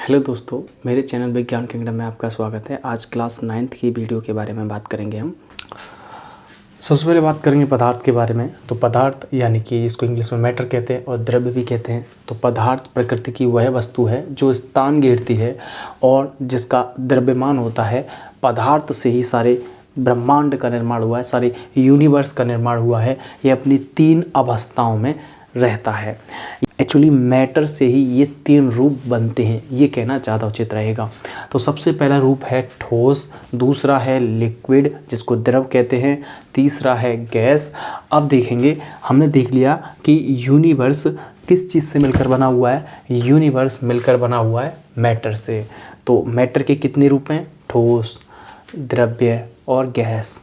Hello दोस्तों, मेरे channel विज्ञान किंगडम में आपका स्वागत है। आज क्लास 9th की वीडियो के बारे में बात करेंगे हम। सबसे पहले बात करेंगे पदार्थ के बारे में। तो पदार्थ यानी कि इसको इंग्लिश में मैटर कहते हैं और द्रव्य भी कहते हैं। तो पदार्थ प्रकृति की वह वस्तु है जो स्थान घेरती है और जिसका द्रव्यमान होता है। पदार्थ से ही सारे ब्रह्मांड का निर्माण हुआ है, सारे यूनिवर्स का निर्माण हुआ है। ये अपनी 3 अवस्थाओं में रहता है। एक्चुअली मैटर से ही ये 3 रूप बनते हैं, ये कहना ज़्यादा उचित रहेगा। तो सबसे पहला रूप है ठोस, दूसरा है लिक्विड जिसको द्रव कहते हैं, तीसरा है गैस। अब देखेंगे, हमने देख लिया कि यूनिवर्स किस चीज़ से मिलकर बना हुआ है। यूनिवर्स मिलकर बना हुआ है मैटर से। तो मैटर के कितने रूप हैं? ठोस, द्रव्य और गैस।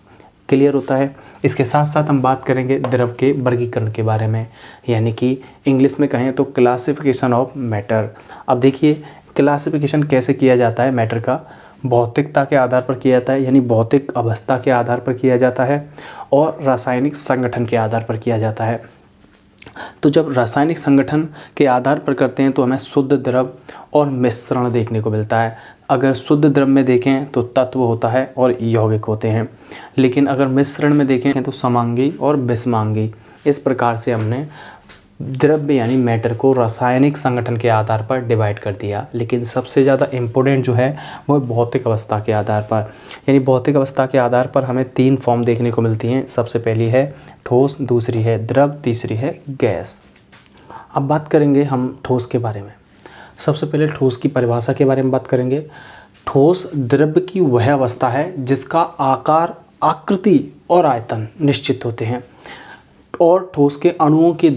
क्लियर होता है। इसके साथ साथ हम बात करेंगे द्रव के वर्गीकरण के बारे में, यानी कि इंग्लिश में कहें तो क्लासिफिकेशन ऑफ मैटर। अब देखिए, क्लासिफिकेशन कैसे किया जाता है मैटर का? भौतिकता के आधार पर किया जाता है, यानी भौतिक अवस्था के आधार पर किया जाता है, और रासायनिक संगठन के आधार पर किया जाता है। तो जब रासायनिक संगठन के आधार पर करते हैं तो हमें शुद्ध द्रव और मिश्रण देखने को मिलता है। अगर शुद्ध द्रव में देखें तो तत्व होता है और यौगिक होते हैं, लेकिन अगर मिश्रण में देखें तो समांगी और विषमांगी। इस प्रकार से हमने द्रव्य यानी मैटर को रासायनिक संगठन के आधार पर डिवाइड कर दिया। लेकिन सबसे ज़्यादा इम्पोर्टेंट जो है वो भौतिक अवस्था के आधार पर, यानी भौतिक अवस्था के आधार पर हमें 3 फॉर्म देखने को मिलती हैं। सबसे पहली है ठोस, दूसरी है द्रव, तीसरी है गैस। अब बात करेंगे हम ठोस के बारे में। सबसे पहले ठोस की परिभाषा के बारे में बात करेंगे। ठोस द्रव्य की वह अवस्था है जिसका आकार, आकृति और आयतन निश्चित होते हैं, और ठोस के अणुओं के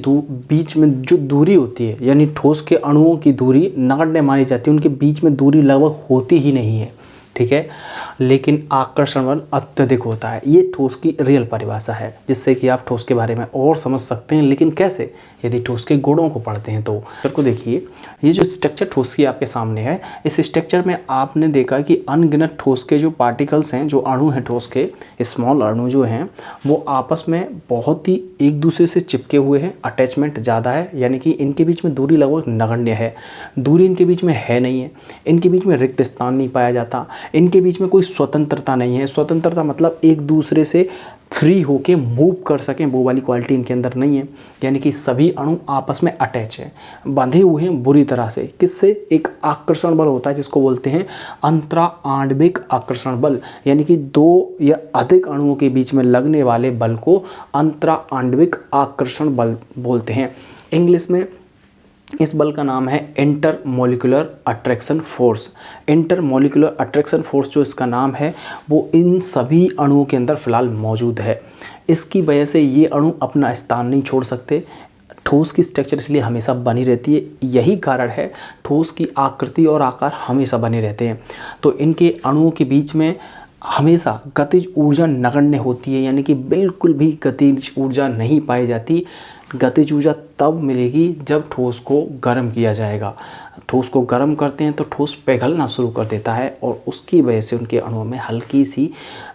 बीच में जो दूरी होती है, यानी ठोस के अणुओं की दूरी नगण्य मानी जाती है। उनके बीच में दूरी लगभग होती ही नहीं है, ठीक है, लेकिन आकर्षण बल अत्यधिक होता है। ये ठोस की रियल परिभाषा है, जिससे कि आप ठोस के बारे में और समझ सकते हैं। लेकिन कैसे? यदि ठोस के गुणों को पढ़ते हैं तो। को देखिए, ये जो स्ट्रक्चर ठोस की आपके सामने है, इस स्ट्रक्चर में आपने देखा कि अनगिनत ठोस के जो पार्टिकल्स हैं, जो अणु हैं ठोस के, स्मॉल अणु जो हैं, वो आपस में बहुत ही एक दूसरे से चिपके हुए हैं। अटैचमेंट ज़्यादा है, यानी कि इनके बीच में दूरी लगभग नगण्य है। दूरी इनके बीच में है नहीं है। इनके बीच में रिक्त स्थान नहीं पाया जाता। इनके बीच में कोई स्वतंत्रता नहीं है। स्वतंत्रता मतलब एक दूसरे से फ्री होके मूव कर सकें, वो वाली क्वालिटी इनके अंदर नहीं है। यानी कि सभी अणु आपस में अटैच हैं, बंधे हुए हैं बुरी तरह से। किससे? एक आकर्षण बल होता है जिसको बोलते हैं अंतरा आणविक आकर्षण बल, यानी कि 2 या अधिक अणुओं के बीच में लगने वाले बल को अंतरा आणविक आकर्षण बल बोलते हैं। इंग्लिश में इस बल का नाम है inter molecular attraction force. Inter molecular attraction force जो इसका नाम है, वो इन सभी अणुओं के अंदर फिलहाल मौजूद है। इसकी वजह से ये अणु अपना स्थान नहीं छोड़ सकते। ठोस की स्ट्रक्चर इसलिए हमेशा बनी रहती है। यही कारण है ठोस की आकृति और आकार हमेशा बने रहते हैं। तो इनके अणुओं के बीच में हमेशा गतिज ऊर्जा नगण्य होती है, यानी कि बिल्कुल भी गतिज ऊर्जा नहीं पाई जाती। गतिज ऊर्जा तब मिलेगी जब ठोस को गर्म किया जाएगा। ठोस को गर्म करते हैं तो ठोस पिघलना शुरू कर देता है, और उसकी वजह से उनके अणुओं में हल्की सी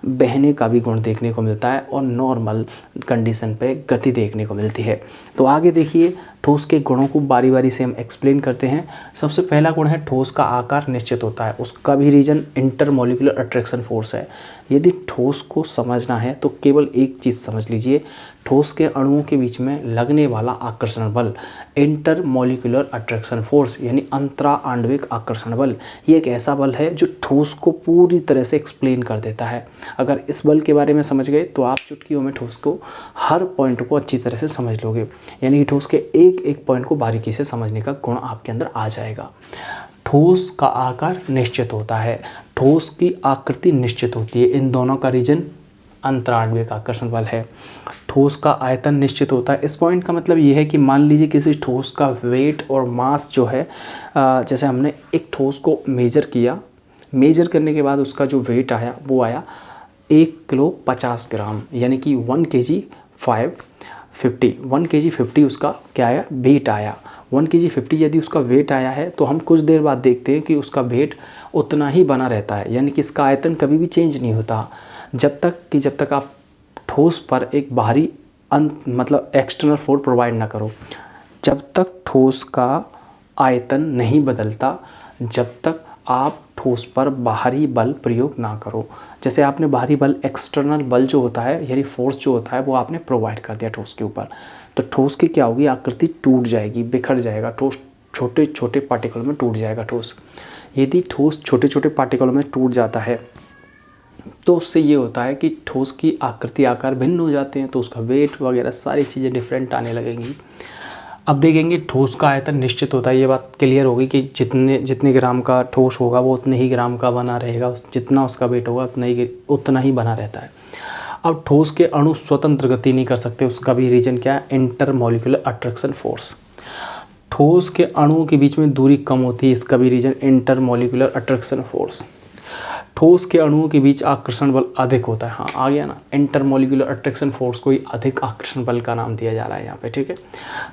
बहने का भी गुण देखने को मिलता है, और नॉर्मल कंडीशन पे गति देखने को मिलती है। तो आगे देखिए, ठोस के गुणों को बारी बारी से हम एक्सप्लेन करते हैं। सबसे पहला गुण है ठोस का आकार निश्चित होता है। उसका भी रीजन इंटरमॉलिक्यूलर अट्रैक्शन फोर्स है। यदि ठोस को समझना है तो केवल एक चीज़ समझ लीजिए, ठोस के अणुओं के बीच में लगने वाला आकर्षण बल इंटरमॉलिक्यूलर अट्रैक्शन फोर्स, यानी अंतरा आणविक आकर्षण बल, ये एक ऐसा बल है जो ठोस को पूरी तरह से एक्सप्लेन कर देता है। अगर इस बल के बारे में समझ गए तो आप चुटकियों में ठोस को हर पॉइंट को अच्छी तरह से समझ लोगे, यानी कि ठोस के एक एक पॉइंट को बारीकी से समझने का गुण आपके अंदर आ जाएगा। ठोस का आकार निश्चित होता है, ठोस की आकृति निश्चित होती है। इन दोनों का रीजन अंतराण्विक आकर्षण बल है। ठोस का आयतन निश्चित होता है। इस पॉइंट का मतलब ये है कि मान लीजिए किसी ठोस का वेट और मास जो है, जैसे हमने एक ठोस को मेजर किया, मेजर करने के बाद उसका जो वेट आया वो आया 1 किलो 50 ग्राम, यानी कि 1 kg 1 kg 50 उसका क्या आया? वेट आया। 1 kg 50 यदि उसका वेट आया है तो हम कुछ देर बाद देखते हैं कि उसका वेट उतना ही बना रहता है, यानी कि इसका आयतन कभी भी चेंज नहीं होता, जब तक आप ठोस पर एक बाहरी मतलब एक्सटर्नल फोर्स प्रोवाइड ना करो। जब तक ठोस का आयतन नहीं बदलता, जब तक आप ठोस पर बाहरी बल प्रयोग ना करो। जैसे आपने बाहरी बल, एक्सटर्नल बल जो होता है यानी फोर्स जो होता है वो आपने प्रोवाइड कर दिया ठोस के ऊपर, तो ठोस की क्या होगी, आकृति टूट जाएगी, बिखर जाएगा, ठोस छोटे छोटे पार्टिकल में टूट जाएगा ठोस। यदि ठोस छोटे छोटे पार्टिकल में टूट जाता है तो उससे ये होता है कि ठोस की आकृति आकार भिन्न हो जाते हैं, तो उसका वेट वगैरह सारी चीज़ें डिफरेंट आने लगेंगी। अब देखेंगे ठोस का आयतन निश्चित होता है, ये बात क्लियर होगी कि जितने ग्राम का ठोस होगा वो उतने ही ग्राम का बना रहेगा, जितना उसका वेट होगा उतना ही बना रहता है। अब ठोस के अणु स्वतंत्र गति नहीं कर सकते, उसका भी रीजन क्या है, इंटरमॉलिक्यूलर अट्रैक्शन फोर्स। ठोस के अणुओं के बीच में दूरी कम होती है, इसका भी रीजन इंटरमॉलिक्यूलर अट्रैक्शन फोर्स। ठोस के अणुओं के बीच आकर्षण बल अधिक होता है, हाँ आ गया ना, इंटरमॉलिक्यूलर अट्रैक्शन फोर्स को ही अधिक आकर्षण बल का नाम दिया जा रहा है यहाँ पे, ठीक है।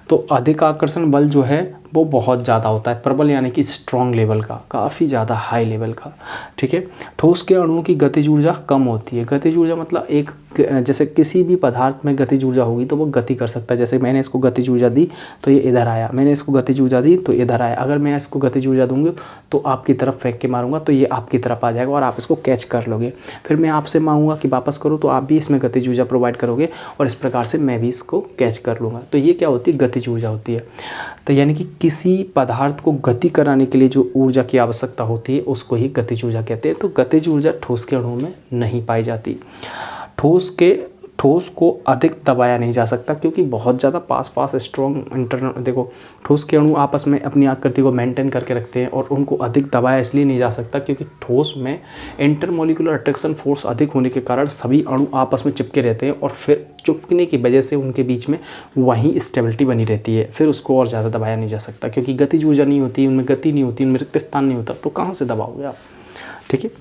तो अधिक आकर्षण बल जो है वो बहुत ज़्यादा होता है, प्रबल यानी कि स्ट्रॉन्ग लेवल का, काफ़ी ज़्यादा हाई लेवल का, ठीक है। ठोस के अणुओं की गतिज ऊर्जा कम होती है। गतिज ऊर्जा मतलब एक, जैसे किसी भी पदार्थ में गतिज ऊर्जा होगी तो वो गति कर सकता है। जैसे मैंने इसको गतिज ऊर्जा दी तो ये इधर आया, मैंने इसको गतिज ऊर्जा दी तो इधर आया। अगर मैं इसको गतिज ऊर्जा दूंगी तो आपकी तरफ फेंक के मारूंगा तो ये आपकी तरफ आ जाएगा और आप इसको कैच कर लोगे। फिर मैं आपसे मांगूंगा कि वापस करो तो आप भी इसमें गतिज ऊर्जा प्रोवाइड करोगे और इस प्रकार से मैं भी इसको कैच कर लूँगा। तो ये क्या होती है, गतिज ऊर्जा होती है। तो यानी कि किसी पदार्थ को गति कराने के लिए जो ऊर्जा की आवश्यकता होती है उसको ही गतिज ऊर्जा कहते हैं। तो गतिज ऊर्जा ठोस के अणुओं में नहीं पाई जाती। ठोस को अधिक दबाया नहीं जा सकता क्योंकि बहुत ज़्यादा पास स्ट्रॉन्ग इंटरनल, देखो ठोस के अणु आपस में अपनी आकृति को मेंटेन करके रखते हैं और उनको अधिक दबाया इसलिए नहीं जा सकता क्योंकि ठोस में इंटरमॉलिक्यूलर अट्रैक्शन फोर्स अधिक होने के कारण सभी अणु आपस में चिपके रहते हैं और फिर चिपकने की वजह से उनके बीच में वहीं स्टेबिलिटी बनी रहती है। फिर उसको और ज़्यादा दबाया नहीं जा सकता क्योंकि गतिज ऊर्जा नहीं होती, उनमें गति नहीं होती, उनमें रिक्त स्थान नहीं होता, तो कहाँ से दबाओगे आप, ठीक है।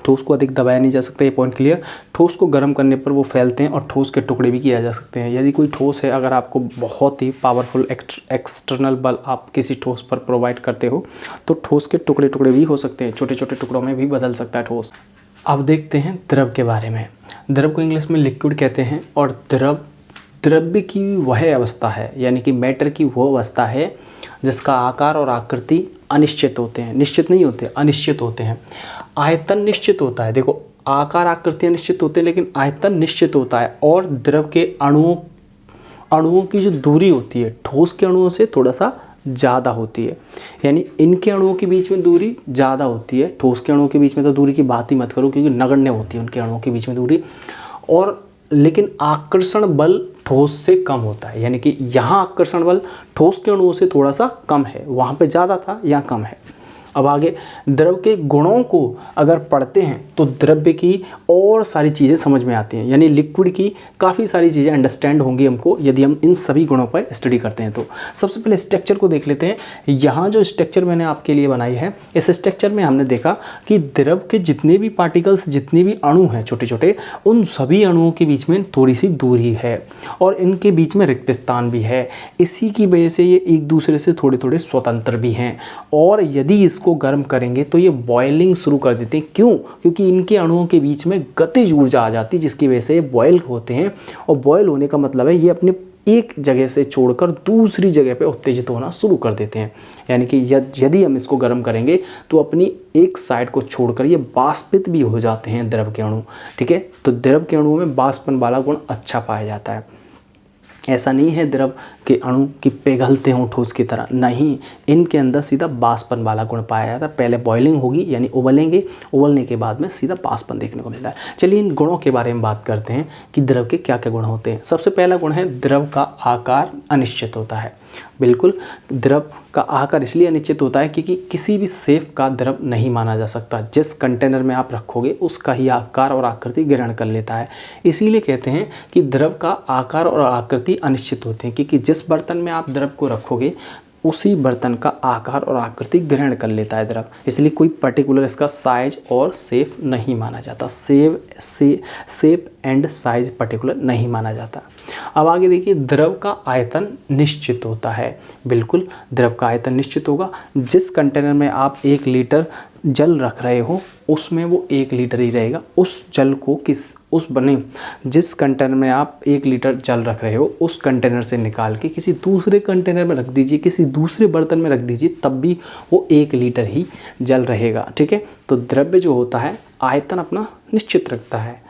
ठोस को अधिक दबाया नहीं जा सकता, ये पॉइंट क्लियर। ठोस को गर्म करने पर वो फैलते हैं और ठोस के टुकड़े भी किया जा सकते हैं। यदि कोई ठोस है, अगर आपको बहुत ही पावरफुल एक्सटर्नल बल आप किसी ठोस पर प्रोवाइड करते हो तो ठोस के टुकड़े भी हो सकते हैं, छोटे छोटे टुकड़ों में भी बदल सकता है ठोस। अब देखते हैं द्रव के बारे में। द्रव को इंग्लिश में लिक्विड कहते हैं और द्रव्य की वह अवस्था है, यानी कि मैटर की वो अवस्था है जिसका आकार और आकृति अनिश्चित होते हैं, निश्चित नहीं होते, अनिश्चित होते हैं। आयतन निश्चित होता है, देखो आकार आकृति अनिश्चित होते हैं लेकिन आयतन निश्चित होता है। और द्रव के अणुओं की जो दूरी होती है ठोस के अणुओं से थोड़ा सा ज़्यादा होती है, यानी इनके अणुओं के बीच में दूरी ज़्यादा होती है। ठोस के अणुओं के बीच में तो दूरी की बात ही मत करो क्योंकि नगण्य होती है उनके अणुओं के बीच में दूरी। और लेकिन आकर्षण बल ठोस से कम होता है, यानी कि यहाँ आकर्षण बल ठोस के अणुओं से थोड़ा सा कम है, वहाँ पे ज़्यादा था, यहाँ कम है। अब आगे द्रव के गुणों को अगर पढ़ते हैं तो द्रव्य की और सारी चीज़ें समझ में आती हैं, यानी लिक्विड की काफ़ी सारी चीज़ें अंडरस्टैंड होंगी हमको यदि हम इन सभी गुणों पर स्टडी करते हैं। तो सबसे पहले स्ट्रक्चर को देख लेते हैं। यहाँ जो स्ट्रक्चर मैंने आपके लिए बनाई है, इस स्ट्रक्चर में हमने देखा कि द्रव के जितने भी पार्टिकल्स, जितने भी अणु हैं छोटे छोटे, उन सभी अणुओं के बीच में थोड़ी सी दूरी है और इनके बीच में रिक्त स्थान भी है। इसी की वजह से ये एक दूसरे से थोड़े थोड़े स्वतंत्र भी हैं और यदि इसको गर्म करेंगे तो ये बॉइलिंग शुरू कर देते हैं। क्यों? क्योंकि इनके अणुओं के बीच में गतिज ऊर्जा आ जाती है जिसकी वजह से ये बॉयल होते हैं। और बॉयल होने का मतलब है ये अपने एक जगह से छोड़कर दूसरी जगह पे उत्तेजित होना शुरू कर देते हैं। यानी कि यदि हम इसको गर्म करेंगे तो अपनी एक साइड को छोड़कर ये वाष्पित भी हो जाते हैं द्रव के अणु, ठीक है। तो द्रव के अणुओं में वाष्पन वाला गुण अच्छा पाया जाता है। ऐसा नहीं है द्रव के अणु कि पिघलते हों ठोस की तरह, नहीं, इनके अंदर सीधा वाष्पन वाला गुण पाया जाता है। पहले बॉइलिंग होगी यानी उबलेंगे, उबलने के बाद में सीधा वाष्पन देखने को मिलता है। चलिए इन गुणों के बारे में बात करते हैं कि द्रव के क्या क्या गुण होते हैं। सबसे पहला गुण है द्रव का आकार अनिश्चित होता है। बिल्कुल, द्रव का आकार इसलिए अनिश्चित होता है क्योंकि किसी भी शेप का द्रव नहीं माना जा सकता। जिस कंटेनर में आप रखोगे उसका ही आकार और आकृति ग्रहण कर लेता है। इसीलिए कहते हैं कि द्रव का आकार और आकृति अनिश्चित होते हैं क्योंकि जिस बर्तन में आप द्रव को रखोगे उसी बर्तन का आकार और आकृति ग्रहण कर लेता है द्रव। इसलिए कोई पर्टिकुलर इसका साइज और शेप नहीं माना जाता। शेप एंड साइज पर्टिकुलर नहीं माना जाता। अब आगे देखिए, द्रव का आयतन निश्चित होता है। बिल्कुल, द्रव का आयतन निश्चित होगा। जिस कंटेनर में आप 1 लीटर जल रख रहे हो उसमें वो 1 लीटर ही रहेगा। उस जल को जिस कंटेनर में आप 1 लीटर जल रख रहे हो उस कंटेनर से निकाल के किसी दूसरे कंटेनर में रख दीजिए, किसी दूसरे बर्तन में रख दीजिए, तब भी वो 1 लीटर ही जल रहेगा। ठीक है, तो द्रव्य जो होता है आयतन अपना निश्चित रखता है।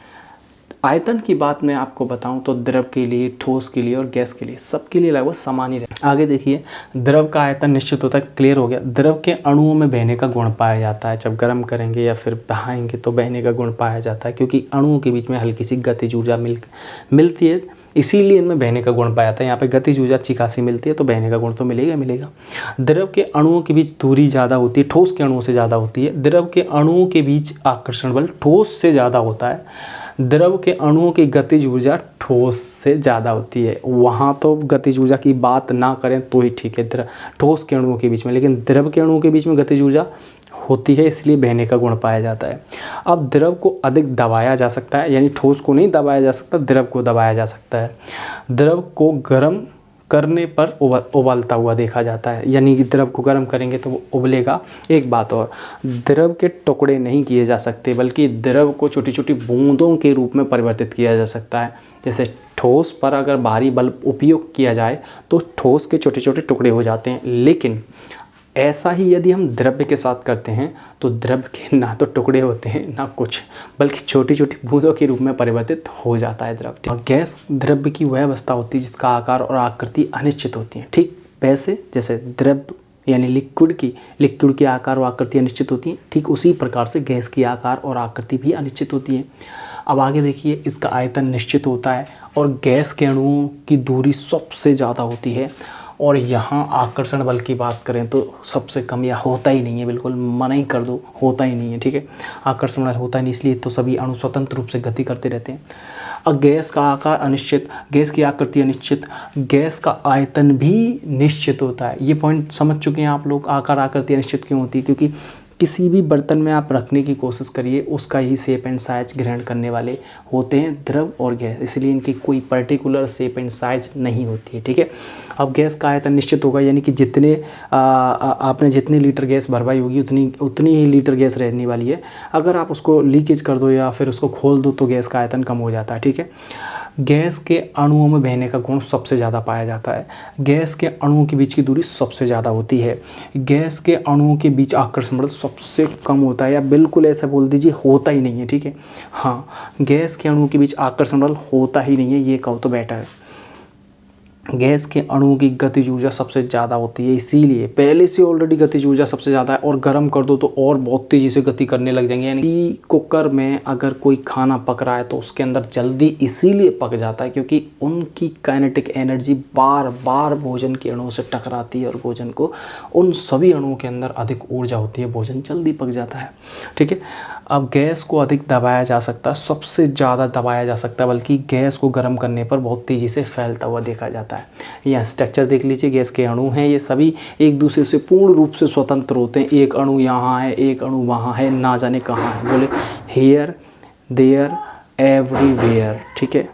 आयतन की बात मैं आपको बताऊं तो द्रव के लिए, ठोस के लिए और गैस के लिए, सबके लिए लगभग समान ही रहता है। आगे देखिए, द्रव का आयतन निश्चित होता है, क्लियर हो गया। द्रव के अणुओं में बहने का गुण पाया जाता है। जब गर्म करेंगे या फिर बहाएंगे तो बहने का गुण पाया जाता है, क्योंकि अणुओं के बीच में हल्की सी गतिज ऊर्जा मिलती है, इसीलिए इनमें बहने का गुण पाया जाता है। यहाँ पे गतिज ऊर्जा अच्छी खासी मिलती है तो बहने का गुण तो मिलेगा। द्रव के अणुओं के बीच दूरी ज़्यादा होती है, ठोस के अणुओं से ज़्यादा होती है। द्रव के अणुओं के बीच आकर्षण बल ठोस से ज़्यादा होता है। द्रव के अणुओं की गतिज ऊर्जा ठोस से ज़्यादा होती है। वहाँ तो गतिज ऊर्जा की बात ना करें तो ही ठीक है, ठोस के अणुओं के बीच में, लेकिन द्रव के अणुओं के बीच में गतिज ऊर्जा होती है, इसलिए बहने का गुण पाया जाता है। अब द्रव को अधिक दबाया जा सकता है, यानी ठोस को नहीं दबाया जा सकता, द्रव को दबाया जा सकता है। द्रव को गर्म करने पर उबलता हुआ देखा जाता है, यानी कि द्रव को गर्म करेंगे तो वो उबलेगा। एक बात और, द्रव के टुकड़े नहीं किए जा सकते, बल्कि द्रव को छोटी छोटी बूंदों के रूप में परिवर्तित किया जा सकता है। जैसे ठोस पर अगर भारी बल उपयोग किया जाए तो ठोस के छोटे छोटे टुकड़े हो जाते हैं, लेकिन ऐसा ही यदि हम द्रव्य के साथ करते हैं तो द्रव्य के ना तो टुकड़े होते हैं ना कुछ, बल्कि छोटी छोटी बूंदों के रूप में परिवर्तित हो जाता है द्रव्य। और गैस द्रव्य की वह अवस्था होती है जिसका आकार और आकृति अनिश्चित होती है। ठीक वैसे जैसे द्रव्य यानी लिक्विड की आकार और आकृति अनिश्चित होती है, ठीक उसी प्रकार से गैस की आकार और आकृति भी अनिश्चित होती है। अब आगे देखिए, इसका आयतन निश्चित होता है और गैस के अणुओं की दूरी सबसे ज़्यादा होती है। और यहाँ आकर्षण बल की बात करें तो सबसे कम या होता ही नहीं है, बिल्कुल मना ही कर दो, होता ही नहीं है। ठीक है, आकर्षण बल होता ही नहीं, इसलिए तो सभी अणु स्वतंत्र रूप से गति करते रहते हैं। अब गैस का आकार अनिश्चित, गैस की आकृति अनिश्चित, गैस का आयतन भी निश्चित होता है। ये पॉइंट समझ चुके हैं आप लोग, आकार आकृति अनिश्चित क्यों होती है, क्योंकि किसी भी बर्तन में आप रखने की कोशिश करिए उसका ही शेप एंड साइज ग्रहण करने वाले होते हैं द्रव और गैस, इसलिए इनकी कोई पर्टिकुलर शेप एंड साइज नहीं होती है। ठीक है, अब गैस का आयतन निश्चित होगा, यानी कि आपने जितनी लीटर गैस भरवाई होगी उतनी ही लीटर गैस रहने वाली है। अगर आप उसको लीकेज कर दो या फिर उसको खोल दो तो गैस का आयतन कम हो जाता है। ठीक है, गैस के अणुओं में बहने का गुण सबसे ज़्यादा पाया जाता है। गैस के अणुओं के बीच की दूरी सबसे ज़्यादा होती है। गैस के अणुओं के बीच आकर्षण बल सबसे कम होता है, या बिल्कुल ऐसा बोल दीजिए होता ही नहीं है। ठीक है, हाँ, गैस के अणुओं के बीच आकर्षण बल होता ही नहीं है, ये कहो तो बेटर है। गैस के अणुओं की गतिज ऊर्जा सबसे ज़्यादा होती है, इसीलिए पहले से ऑलरेडी गतिज ऊर्जा सबसे ज़्यादा है, और गर्म कर दो तो और बहुत तेज़ी से गति करने लग जाएंगे। यानी कुकर में अगर कोई खाना पक रहा है तो उसके अंदर जल्दी इसीलिए पक जाता है क्योंकि उनकी काइनेटिक एनर्जी बार बार भोजन के अणुओं से टकराती है और भोजन को उन सभी अणुओं के अंदर अधिक ऊर्जा होती है, भोजन जल्दी पक जाता है। ठीक है, अब गैस को अधिक दबाया जा सकता है, सबसे ज़्यादा दबाया जा सकता है, बल्कि गैस को गर्म करने पर बहुत तेज़ी से फैलता हुआ देखा जाता है। यहाँ स्ट्रक्चर देख लीजिए, गैस के अणु हैं, ये सभी एक दूसरे से पूर्ण रूप से स्वतंत्र होते हैं। एक अणु यहाँ है, एक अणु वहाँ है, ना जाने कहाँ है, बोले हियर देयर एवरीवेयर। ठीक है,